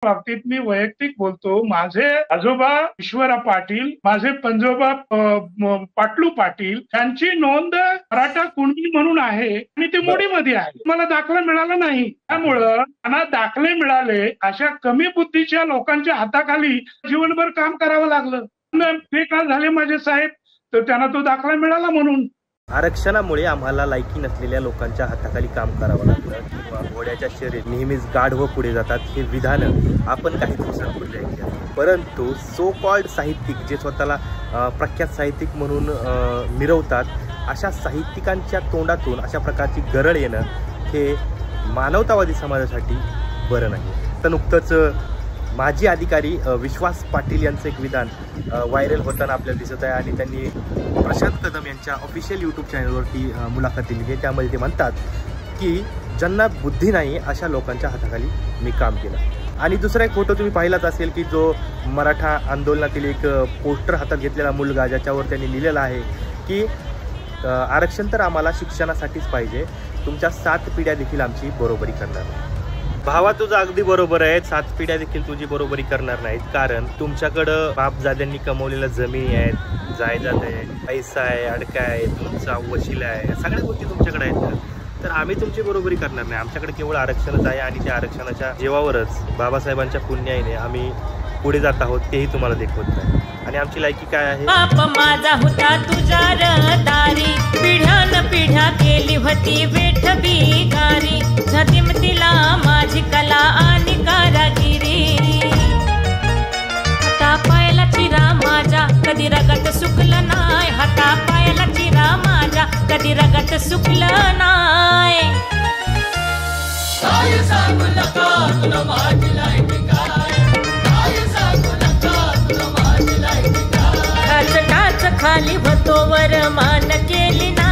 बाबतीत मी वैयक्तिक बोलतो, माझे आजोबा ईश्वरा पाटील, माझे पंजोबा पाटलू पाटील यांची नोंद मराठा कुणबी म्हणून आहे आणि ते मोडीमध्ये आहे. मला दाखला मिळाला नाही. त्यामुळं त्यांना दाखले मिळाले अशा कमी बुद्धीच्या लोकांच्या हाताखाली जीवनभर काम करावं लागलं. ते का झाले माझे साहेब, तर त्यांना तो दाखला मिळाला म्हणून. आरक्षणामुळे आम्हाला लायकी नसलेल्या लोकांच्या हाताखाली काम करावं लागलं किंवा घोड्याच्या शर्यत नेहमीच गाढवं पुढे जातात हे विधान आपण काही दिवसांपूर्वी ऐकले. परंतु सो कॉल्ड साहित्यिक जे स्वतःला प्रख्यात साहित्यिक म्हणून मिरवतात, अशा साहित्यिकांच्या तोंडातून अशा प्रकारची गरळ येणं हे मानवतावादी समाजासाठी बरं नाही. तर नुकतंच माजी अधिकारी विश्वास पाटील यांचं एक विधान व्हायरल होताना आपल्याला दिसत आहे आणि त्यांनी प्रशांत कदम यांच्या ऑफिशियल यूट्यूब चॅनलवरती मुलाखत दिली आहे. त्यामध्ये ते म्हणतात की ज्यांना बुद्धी नाही अशा लोकांच्या हाताखाली मी काम केलं. आणि दुसरा एक फोटो तुम्ही पाहिलाच असेल की जो मराठा आंदोलनातील एक पोस्टर हातात घेतलेला मुलगा, ज्याच्यावर त्यांनी लिहिलेलं आहे की आरक्षण तर आम्हाला शिक्षणासाठीच पाहिजे, तुमच्या 7 पिढ्या देखील आमची बरोबरी करणार नाही. भावा, तुझं अगदी बरोबर आहे, 7 पिढ्या देखील तुझी बरोबरी करणार नाहीत. कारण तुमच्याकडं बापजाद्यांनी कमवलेल्या जमिनी आहेत, जायदाद आहे, पैसा आहे, अडका आहे, तुमचा वशिला आहे, सगळ्या गोष्टी तुमच्याकडे आहेत. तर आम्ही तुमची बरोबरी करणार नाही. आमच्याकडे केवळ आरक्षणच आहे आणि त्या आरक्षणाच्या जीवावरच बाबासाहेबांच्या पुण्याईने आम्ही पुढे जात आहोत, तेही तुम्हाला देखवत नाही. आणि आमची लायकी काय आहे? बाप माझा होता तुझ्या रदारी, पिढ्यान पिढ्या केली होती वेठ बिगारी, झतिमतीला माझी कला आणि कारागिरी. हाता पायाला चिरा माझ्या कधी रगत सुकलं नाय, हाता पायाला चिरा माझ्या कधी रगत सुकलं नाय. काय सांगू नका तुला माझी लायकी काय, काय सांगू नका तुला माझी लायकी काय. टाच टाच खाली होतो वर मान केली ना,